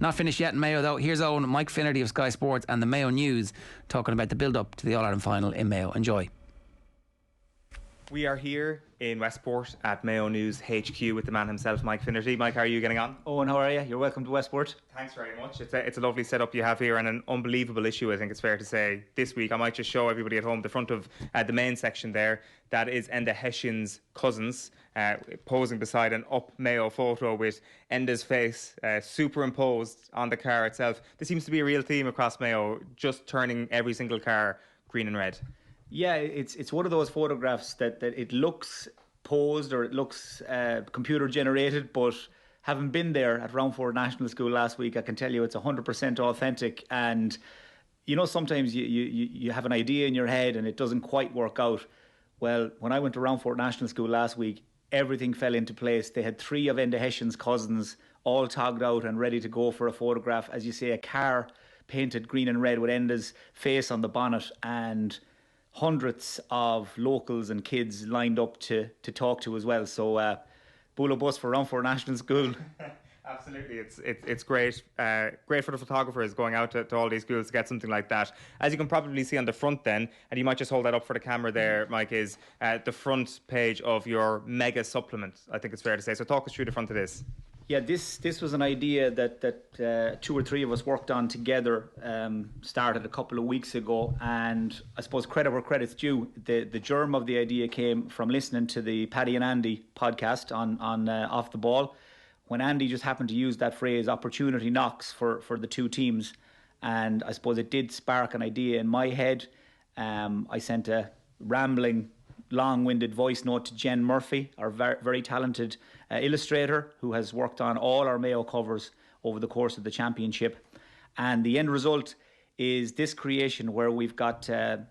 Not finished yet in Mayo though. Here's Owen, Mike Finnerty of Sky Sports and the Mayo News talking about the build-up to the All-Ireland final in Mayo. Enjoy. We are here in Westport at Mayo News HQ with the man himself, Mike Finnerty. Mike, how are you getting on? Owen, how are you? You're welcome to Westport. Thanks very much. It's a lovely setup you have here and an unbelievable issue, I think it's fair to say, this week. I might just show everybody at home the front of the main section there. That is Enda Hession's cousins posing beside an up Mayo photo with Enda's face superimposed on the car itself. This seems to be a real theme across Mayo, just turning every single car green and red. Yeah, it's one of those photographs that it looks posed or it looks computer generated, but having been there at Roundford National School last week, I can tell you it's 100% authentic. And you know, sometimes you have an idea in your head and it doesn't quite work out. Well, when I went to Roundford National School last week, everything fell into place. They had 3 of Enda Hession's cousins all togged out and ready to go for a photograph. As you say, a car painted green and red with Enda's face on the bonnet, and hundreds of locals and kids lined up to talk to as well. So Bula bus for Roundford National School. Absolutely, it's great. Great for the photographers going out to all these schools to get something like that. As you can probably see on the front then, and you might just hold that up for the camera there, Mike, is the front page of your mega supplement, I think it's fair to say. So talk us through the front of this. Yeah, this was an idea that 2 or 3 of us worked on together, started a couple of weeks ago, and I suppose credit where credit's due. The germ of the idea came from listening to the Paddy and Andy podcast on Off the Ball, when Andy just happened to use that phrase, opportunity knocks, for the 2 teams. And I suppose it did spark an idea in my head. I sent a rambling, long-winded voice note to Jen Murphy, our very talented illustrator, who has worked on all our Mayo covers over the course of the championship. And the end result is this creation where we've got the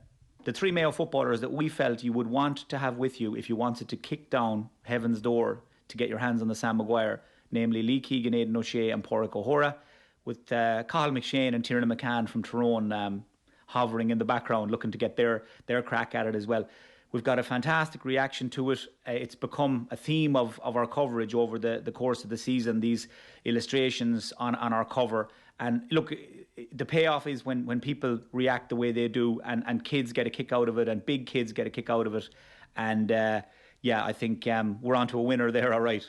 3 Mayo footballers that we felt you would want to have with you if you wanted to kick down heaven's door to get your hands on the Sam Maguire, namely Lee Keegan, Aidan O'Shea and Pádraig O'Hora, with Cathal McShane and Tiernan McCann from Tyrone hovering in the background looking to get their crack at it as well. We've got a fantastic reaction to it. It's become a theme of our coverage over the course of the season, these illustrations on our cover. And look, the payoff is when people react the way they do, and kids get a kick out of it, and big kids get a kick out of it. And yeah, I think we're on to a winner there, all right.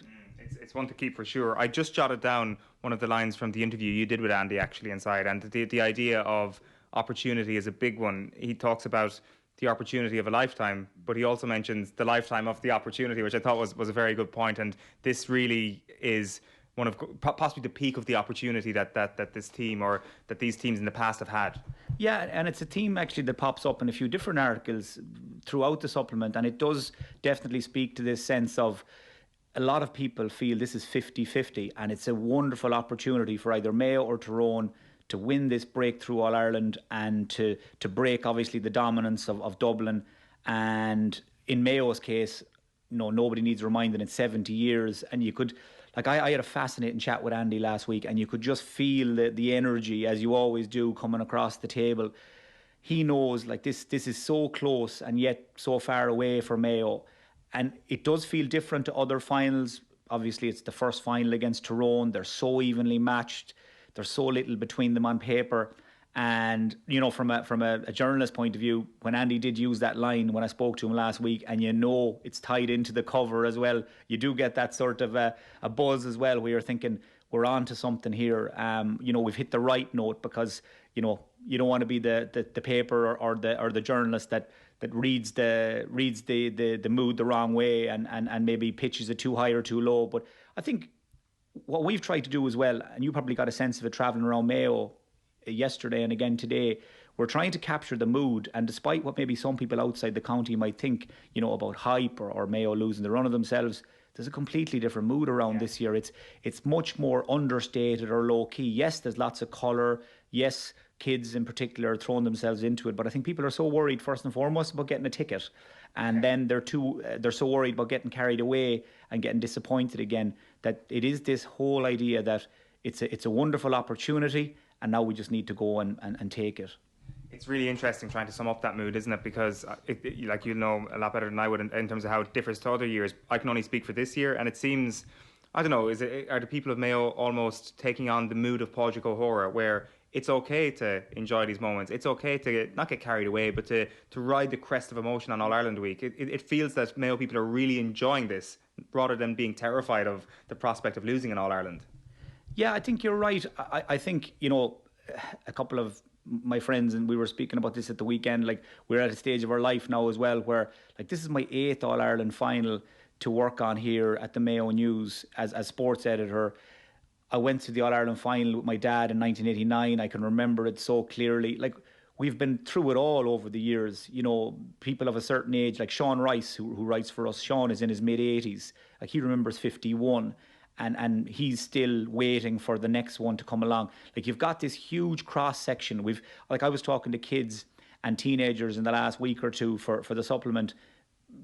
It's one to keep for sure. I just jotted down one of the lines from the interview you did with Andy actually inside, and the idea of opportunity is a big one. He talks about the opportunity of a lifetime, but he also mentions the lifetime of the opportunity, which I thought was a very good point. And this really is one of possibly the peak of the opportunity that this team, or that these teams in the past have had. Yeah, and it's a theme actually that pops up in a few different articles throughout the supplement, and it does definitely speak to this sense of a lot of people feel this is 50-50, and it's a wonderful opportunity for either Mayo or Tyrone to win this breakthrough All-Ireland and to break, obviously, the dominance of Dublin. And in Mayo's case, nobody needs reminding, it's 70 years. And you could, like, I had a fascinating chat with Andy last week, and you could just feel the energy, as you always do, coming across the table. He knows, like, this is so close and yet so far away for Mayo. And it does feel different to other finals. Obviously, it's the first final against Tyrone. They're so evenly matched. There's so little between them on paper. And, from a journalist point of view, when Andy did use that line when I spoke to him last week, and it's tied into the cover as well, you do get that sort of a buzz as well, where you're thinking, we're on to something here. We've hit the right note, because, you don't want to be the paper or the journalist that reads the mood the wrong way and maybe pitches it too high or too low. But I think what we've tried to do as well, and you probably got a sense of it travelling around Mayo yesterday and again today, we're trying to capture the mood. And despite what maybe some people outside the county might think, about hype or Mayo losing the run of themselves, there's a completely different mood around this year. It's much more understated or low key. Yes, there's lots of colour. Yes, kids in particular are throwing themselves into it. But I think people are so worried, first and foremost, about getting a ticket. And then they're so worried about getting carried away and getting disappointed again, that it is this whole idea that it's a wonderful opportunity, and now we just need to go and take it. It's really interesting trying to sum up that mood, isn't it? Because, like, you'll know a lot better than I would in terms of how it differs to other years. I can only speak for this year, and it seems I don't know, are the people of Mayo almost taking on the mood of Pádraig O'Hora, where it's okay to enjoy these moments, it's okay to not get carried away, but to ride the crest of emotion on All Ireland Week? It feels that Mayo people are really enjoying this, rather than being terrified of the prospect of losing in All Ireland. Yeah, I think you're right. I think, a couple of my friends, and we were speaking about this at the weekend, like, we're at a stage of our life now as well where, like, this is my 8th All Ireland final to work on here at the Mayo News as sports editor. I went to the All Ireland final with my dad in 1989. I can remember it so clearly. Like, we've been through it all over the years. People of a certain age, like Sean Rice, who writes for us. Sean is in his mid-80s. Like, he remembers 51. And he's still waiting for the next one to come along. Like, you've got this huge cross section. I was talking to kids and teenagers in the last week or two for the supplement.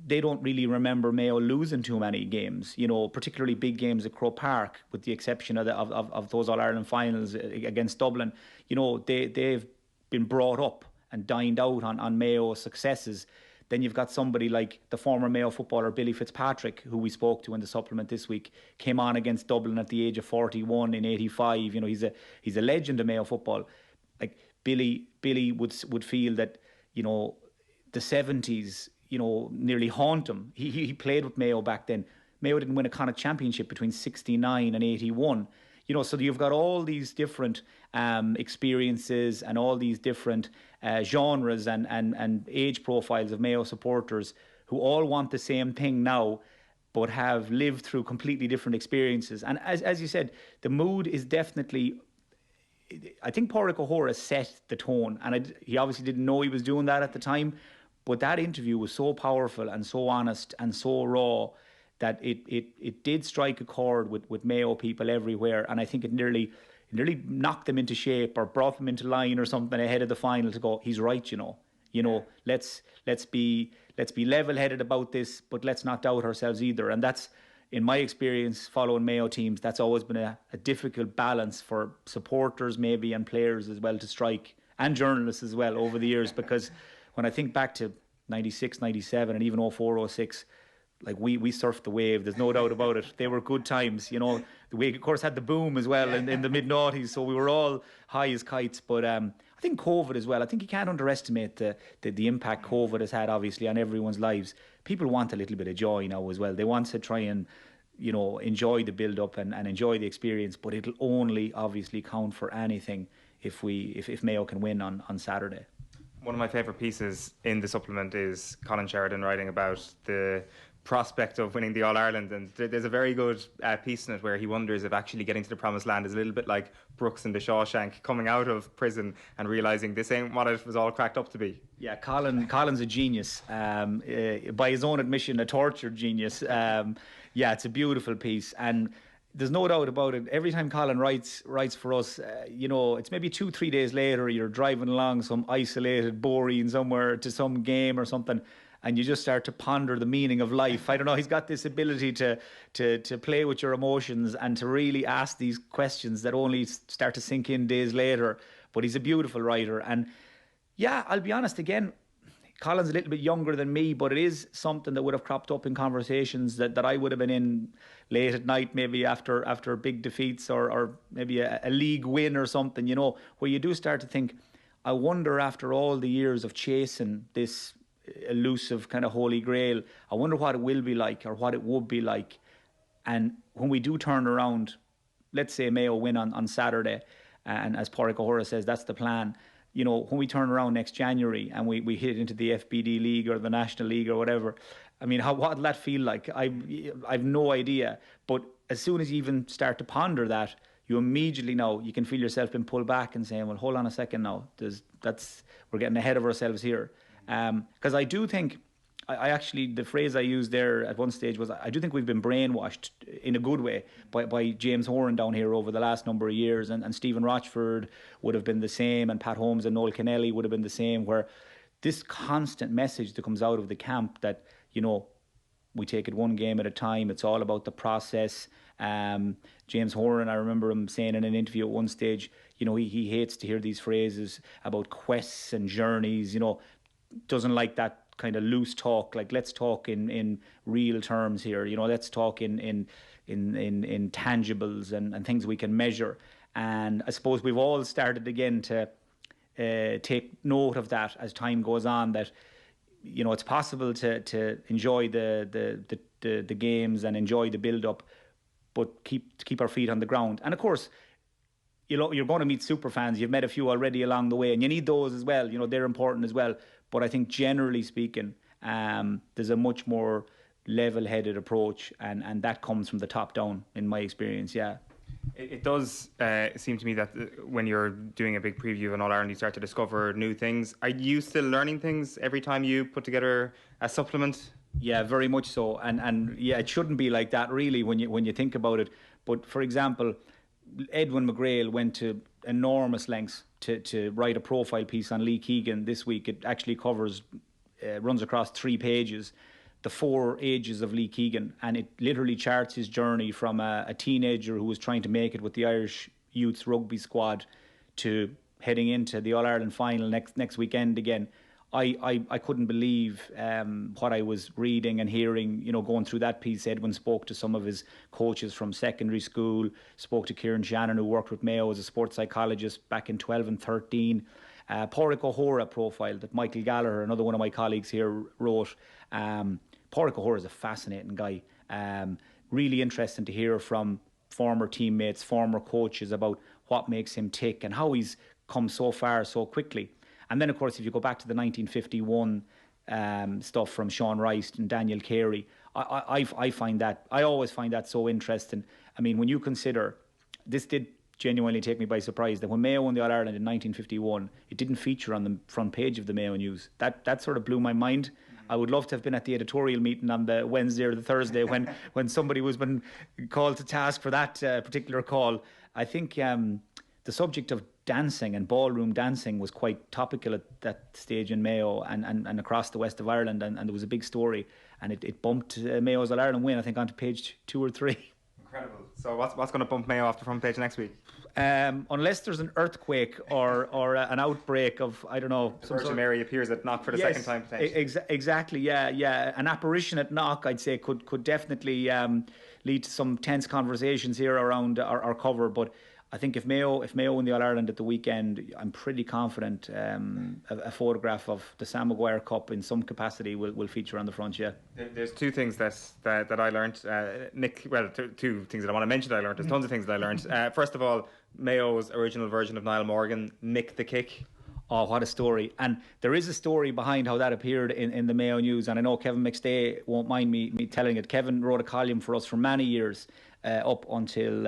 They don't really remember Mayo losing too many games, particularly big games at Croke Park, with the exception of those All Ireland finals against Dublin. They've been brought up and dined out on Mayo successes. Then you've got somebody like the former Mayo footballer Billy Fitzpatrick, who we spoke to in the supplement this week, came on against Dublin at the age of 41 in 85. He's a legend of Mayo football. Like, Billy would feel that, the 70s, nearly haunt him. He played with Mayo back then. Mayo didn't win a Connacht championship between 69 and 81. So you've got all these different experiences and all these different genres and age profiles of Mayo supporters who all want the same thing now, but have lived through completely different experiences. And as you said, the mood is definitely, I think Pádraig O'Hora set the tone, and he obviously didn't know he was doing that at the time, but that interview was so powerful and so honest and so raw that it did strike a chord with Mayo people everywhere. And I think it nearly knocked them into shape or brought them into line or something ahead of the final to go, he's right, let's be level-headed about this, but let's not doubt ourselves either. And that's, in my experience following Mayo teams, that's always been a difficult balance for supporters maybe and players as well to strike, and journalists as well over the years, because when I think back to 96, 97 and even 04, 06, like, we surfed the wave, there's no doubt about it. They were good times, The way, of course, had the boom as well in the mid-noughties, so we were all high as kites. But I think COVID as well, I think you can't underestimate the impact COVID has had, obviously, on everyone's lives. People want a little bit of joy now as well. They want to try and, enjoy the build-up and enjoy the experience, but it'll only obviously count for anything if Mayo can win on Saturday. One of my favourite pieces in the supplement is Colin Sheridan writing about the prospect of winning the All-Ireland, and there's a very good piece in it where he wonders if actually getting to the promised land is a little bit like Brooks in the Shawshank, coming out of prison and realising this ain't what it was all cracked up to be. Yeah, Colin's a genius, by his own admission, a tortured genius. Yeah, it's a beautiful piece, and there's no doubt about it. Every time Colin writes for us, it's maybe 2-3 days later, you're driving along some isolated Boreen somewhere to some game or something, and you just start to ponder the meaning of life. I don't know, he's got this ability to play with your emotions and to really ask these questions that only start to sink in days later. But he's a beautiful writer. And yeah, I'll be honest, again, Colin's a little bit younger than me, but it is something that would have cropped up in conversations that I would have been in late at night, maybe after big defeats or maybe a league win or something, where you do start to think, I wonder, after all the years of chasing this elusive kind of holy grail, I wonder what it will be like, or what it would be like. And when we do turn around, let's say Mayo win on Saturday, and as Pádraig O'Hora says, that's the plan. When we turn around next January and we hit into the FBD League or the National League or whatever, I mean, what will that feel like? I've no idea. But as soon as you even start to ponder that, you immediately know, you can feel yourself being pulled back and saying, well, hold on a second now. We're getting ahead of ourselves here. Because I do think, I actually, the phrase I used there at one stage was, I do think we've been brainwashed in a good way by James Horan down here over the last number of years, and Stephen Rochford would have been the same, and Pat Holmes and Noel Kennelly would have been the same, where this constant message that comes out of the camp that, we take it one game at a time, it's all about the process. James Horan, I remember him saying in an interview at one stage, he hates to hear these phrases about quests and journeys, doesn't like that kind of loose talk. Like, let's talk in real terms here. Let's talk in in tangibles and things we can measure. And I suppose we've all started again to take note of that as time goes on, that it's possible to enjoy the games and enjoy the build-up, but keep our feet on the ground. And of course, you're going to meet super fans. You've met a few already along the way, and you need those as well. They're important as well. But I think generally speaking, there's a much more level-headed approach, and that comes from the top down, in my experience. Yeah. It does seem to me that when you're doing a big preview of an All-Ireland, you start to discover new things. Are you still learning things every time you put together a supplement? Yeah, very much so. And yeah, it shouldn't be like that really when you think about it. But for example, Edwin McGrail went to enormous lengths to write a profile piece on Lee Keegan this week. It actually runs across 3 pages, the 4 ages of Lee Keegan, and it literally charts his journey from a teenager who was trying to make it with the Irish youth rugby squad to heading into the All-Ireland final next weekend again. I couldn't believe what I was reading and hearing, going through that piece. Edwin spoke to some of his coaches from secondary school, spoke to Eoin Sheahan, who worked with Mayo as a sports psychologist back in 12 and 13. Pádraig O'Hora profile that Michael Gallagher, another one of my colleagues here, wrote. Pádraig O'Hora is a fascinating guy. Really interesting to hear from former teammates, former coaches about what makes him tick and how he's come so far so quickly. And then, of course, if you go back to the 1951 stuff from Sean Rice and Daniel Carey, I always find that so interesting. I mean, when you consider, this did genuinely take me by surprise, that when Mayo won the All-Ireland in 1951, it didn't feature on the front page of the Mayo News. That sort of blew my mind. I would love to have been at the editorial meeting on the Wednesday or the Thursday when somebody was been called to task for that particular call. I think the subject of dancing and ballroom dancing was quite topical at that stage in Mayo and across the west of Ireland, and there was a big story, and it bumped Mayo's All-Ireland win, I think, onto page 2 or 3. Incredible. So what's going to bump Mayo off the front page next week? Unless there's an earthquake or an outbreak of, I don't know. The Virgin Mary appears at Knock for the second time potentially. Exactly, yeah. An apparition at Knock, I'd say, could definitely lead to some tense conversations here around our cover. But I think if Mayo win the All-Ireland at the weekend, I'm pretty confident a photograph of the Sam Maguire Cup in some capacity will feature on the front, yeah. There's 2 things that I learned, Nick. Well, 2 things that I want to mention that I learned. There's tons of things that I learned. First of all, Mayo's original version of Niall Morgan, Mick the Kick. Oh, what a story. And there is a story behind how that appeared in the Mayo News, and I know Kevin McStay won't mind me telling it. Kevin wrote a column for us for many years, up until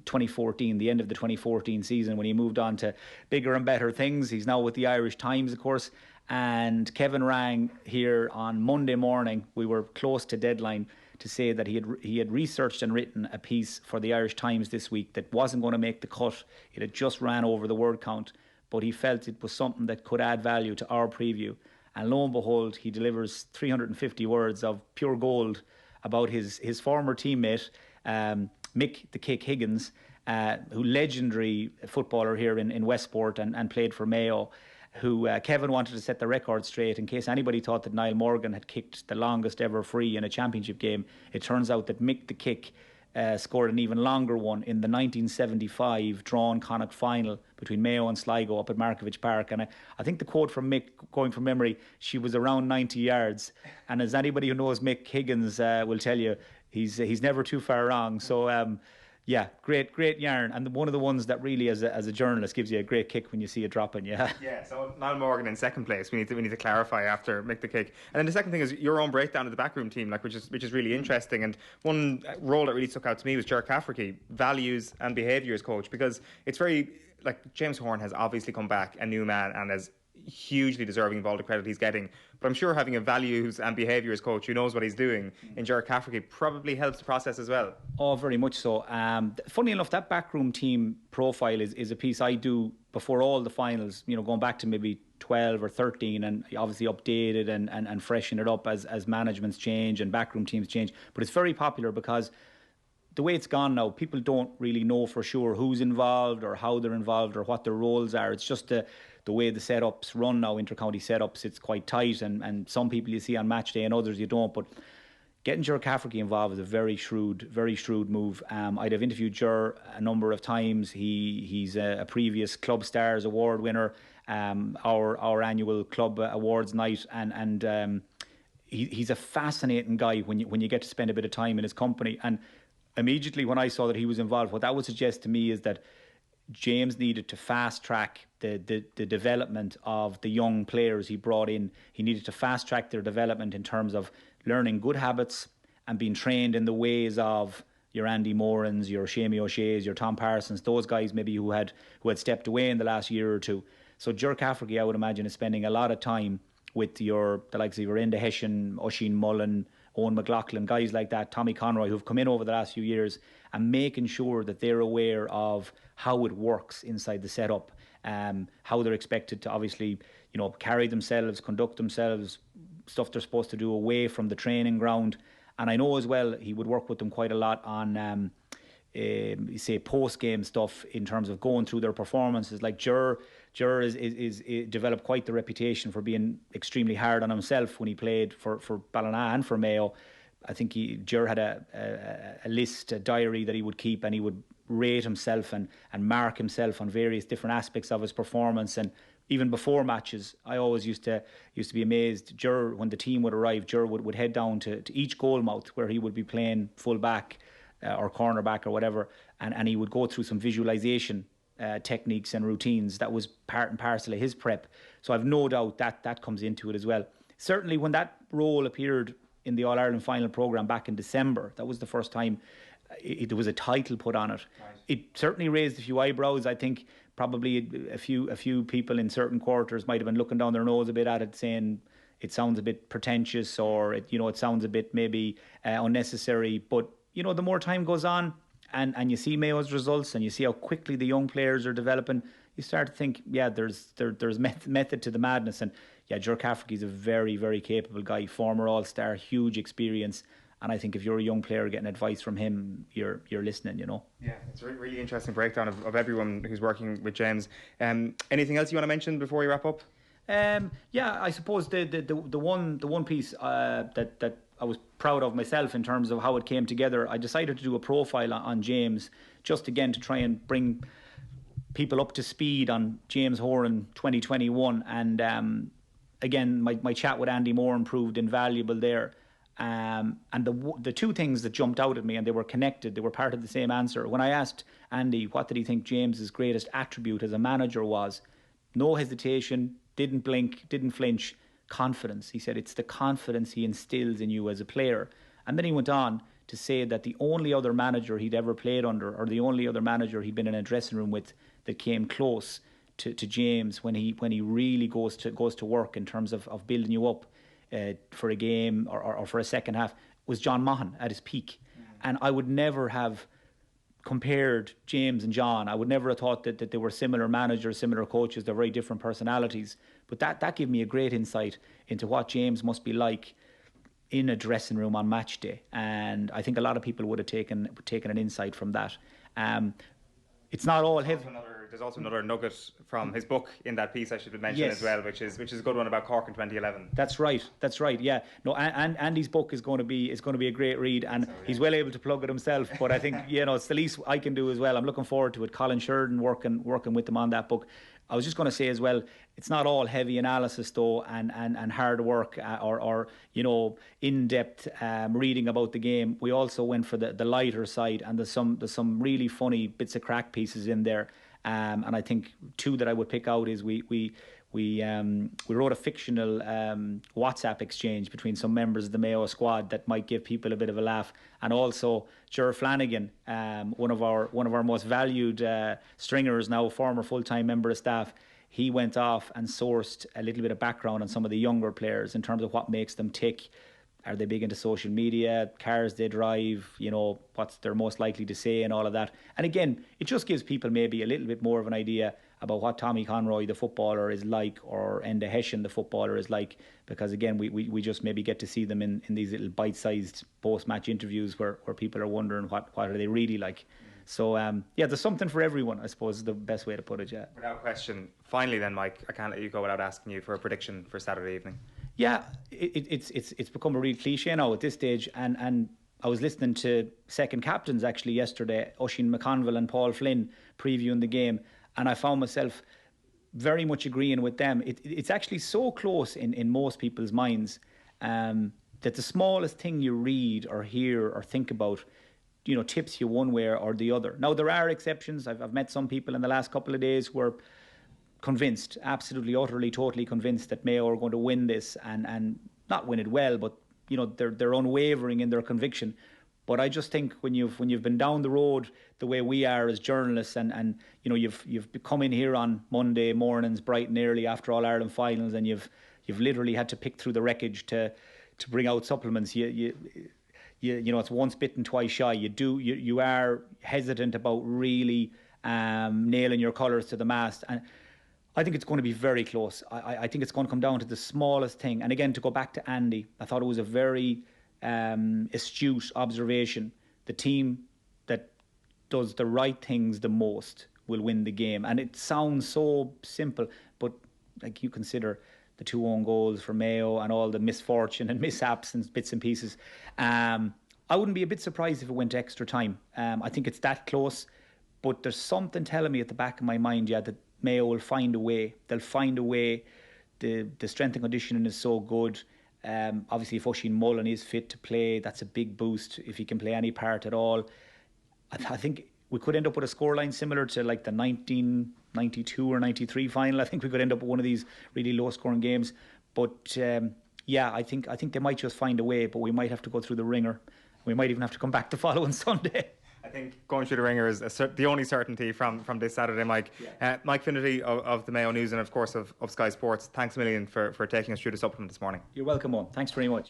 2014, the end of the 2014 season, when he moved on to bigger and better things. He's now with the Irish Times, of course, and Kevin rang here on Monday morning. We were close to deadline to say that he had researched and written a piece for the Irish Times this week that wasn't going to make the cut. It had just ran over the word count, but he felt it was something that could add value to our preview. And lo and behold, he delivers 350 words of pure gold about his former teammate, Mick the Kick Higgins, who legendary footballer here in Westport and played for Mayo, who Kevin wanted to set the record straight in case anybody thought that Niall Morgan had kicked the longest ever free in a championship game. It turns out that Mick the Kick scored an even longer one in the 1975 drawn Connacht final between Mayo and Sligo up at Markievicz Park. And I think the quote from Mick, going from memory, she was around 90 yards. And as anybody who knows Mick Higgins will tell you, he's never too far wrong. So yeah, great yarn, and one of the ones that really, as a journalist, gives you a great kick when you see it dropping. Yeah. So Niall Morgan in second place. We need to clarify after Mick the Kick. And then the second thing is your own breakdown of the Backroom Team, which is really interesting. And one role that really stuck out to me was Ger Cafferty, values and behaviours coach, because it's very James Horan has obviously come back a new man and is hugely deserving of all the credit he's getting. But I'm sure having a values and behaviours coach who knows what he's doing in Ger Cafferty probably helps the process as well. Oh, very much so. Funny enough, that Backroom Team profile is a piece I do before all the finals, going back to maybe 12 or 13, and obviously updated and freshen it up as managements change and backroom teams change. But it's very popular because the way it's gone now, people don't really know for sure who's involved or how they're involved or what their roles are. It's just the way the setups run now, inter-county setups. It's quite tight, and some people you see on match day and others you don't. But getting Ger Cafferty involved is a very shrewd move. I'd have interviewed Ger a number of times. He's a previous Club Stars Award winner, our annual club awards night, and he's a fascinating guy when you get to spend a bit of time in his company. And immediately when I saw that he was involved, what that would suggest to me is that James needed to fast track the development of the young players he brought in. He needed to fast track their development in terms of learning good habits and being trained in the ways of your Andy Morans, your Shamey O'Shea's, your Tom Parsons, those guys maybe who had stepped away in the last year or two. So Ger Cafferty, I would imagine, is spending a lot of time with the likes of your Enda Hessian, Oisin Mullen, Owen McLaughlin, guys like that, Tommy Conroy, who've come in over the last few years, and making sure that they're aware of how it works inside the setup, how they're expected to obviously, carry themselves, conduct themselves, stuff they're supposed to do away from the training ground. And I know as well he would work with them quite a lot on, say, post-game stuff in terms of going through their performances. Like Ger is developed quite the reputation for being extremely hard on himself when he played for Ballina and for Mayo. I think Ger had a list, a diary that he would keep, and he would rate himself and mark himself on various different aspects of his performance. And even before matches, I always used to be amazed. Ger, when the team would arrive, Ger would head down to each goal mouth where he would be playing full back or cornerback or whatever, and he would go through some visualization techniques and routines. That was part and parcel of his prep. So I've no doubt that comes into it as well. Certainly when that role appeared in the All-Ireland final programme back in December, that was the first time there was a title put on it. Right. It certainly raised a few eyebrows. I think probably a few people in certain quarters might have been looking down their nose a bit at it, saying it sounds a bit pretentious, or it sounds a bit maybe unnecessary. But the more time goes on, and you see Mayo's results, and you see how quickly the young players are developing, you start to think, there's method to the madness. And Ger Cafferty's a very, very capable guy, former All-Star, huge experience. And I think if you're a young player getting advice from him, you're listening, Yeah, it's a really interesting breakdown of everyone who's working with James. Anything else you want to mention before we wrap up? I suppose the one piece that I was proud of myself in terms of how it came together, I decided to do a profile on James, just again to try and bring people up to speed on James Horan 2021. And again, my chat with Andy Moran proved invaluable there. And the two things that jumped out at me, and they were connected, they were part of the same answer. When I asked Andy what did he think James's greatest attribute as a manager was, no hesitation, didn't blink, didn't flinch, confidence. He said it's the confidence he instills in you as a player. And then he went on to say that the only other manager he'd ever played under, or the only other manager he'd been in a dressing room with that came close to James when he really goes to work in terms of building you up for a game or for a second half, was John Maughan at his peak. And I would never have compared James and John. I would never have thought that they were similar managers, similar coaches. They're very different personalities. But that gave me a great insight into what James must be like in a dressing room on match day. And I think a lot of people would have taken an insight from that. It's not all heavy. There's also another nugget from his book in that piece I should mention as well, which is a good one about Cork in 2011. That's right. Yeah. No, and Andy's book is going to be a great read, and he's well able to plug it himself. But I think it's the least I can do as well. I'm looking forward to it. Colin Sheridan working with him on that book. I was just going to say as well, it's not all heavy analysis though, and hard work or in-depth reading about the game. We also went for the lighter side, and there's some really funny bits of crack pieces in there. And I think two that I would pick out is we wrote a fictional WhatsApp exchange between some members of the Mayo squad that might give people a bit of a laugh, and also Ger Flanagan, one of our most valued stringers now, former full-time member of staff. He went off and sourced a little bit of background on some of the younger players in terms of what makes them tick. Are they big into social media, cars they drive, what's they're most likely to say and all of that. And again, it just gives people maybe a little bit more of an idea about what Tommy Conroy, the footballer, is like, or Enda Hessian, the footballer, is like. Because again, we just maybe get to see them in these little bite-sized post-match interviews where people are wondering what are they really like. So, there's something for everyone, I suppose, is the best way to put it, yeah. Without question. Finally then, Mike, I can't let you go without asking you for a prediction for Saturday evening. Yeah, it's become a real cliche now at this stage, and I was listening to second captains actually yesterday, Oisin McConville and Paul Flynn previewing the game, and I found myself very much agreeing with them. It's actually so close in most people's minds that the smallest thing you read or hear or think about, tips you one way or the other. Now, there are exceptions. I've met some people in the last couple of days who are convinced, absolutely, utterly, totally convinced that Mayo are going to win this and not win it well, but they're unwavering in their conviction. But I just think when you've been down the road the way we are as journalists, and you've come in here on Monday mornings bright and early after All Ireland finals, and you've literally had to pick through the wreckage to bring out supplements. It's once bitten, twice shy. You are hesitant about really nailing your colours to the mast, and I think it's going to be very close. I think it's going to come down to the smallest thing. And again, to go back to Andy, I thought it was a very astute observation. The team that does the right things the most will win the game. And it sounds so simple, but like, you consider the 2 own goals for Mayo and all the misfortune and mishaps and bits and pieces. I wouldn't be a bit surprised if it went to extra time. I think it's that close, but there's something telling me at the back of my mind, that Mayo will find a way. They'll find a way. The strength and conditioning is so good. Obviously, if Oisin Mullen is fit to play, that's a big boost if he can play any part at all. I think we could end up with a scoreline similar to like the 1992 or 93 final. I think we could end up with one of these really low-scoring games. But I think they might just find a way, but we might have to go through the ringer. We might even have to come back the following Sunday. I think going through the ringer is the only certainty from this Saturday, Mike. Yeah. Mike Finnerty of the Mayo News and, of course, of Sky Sports, thanks a million for taking us through the supplement this morning. You're welcome, Owen. Thanks very much.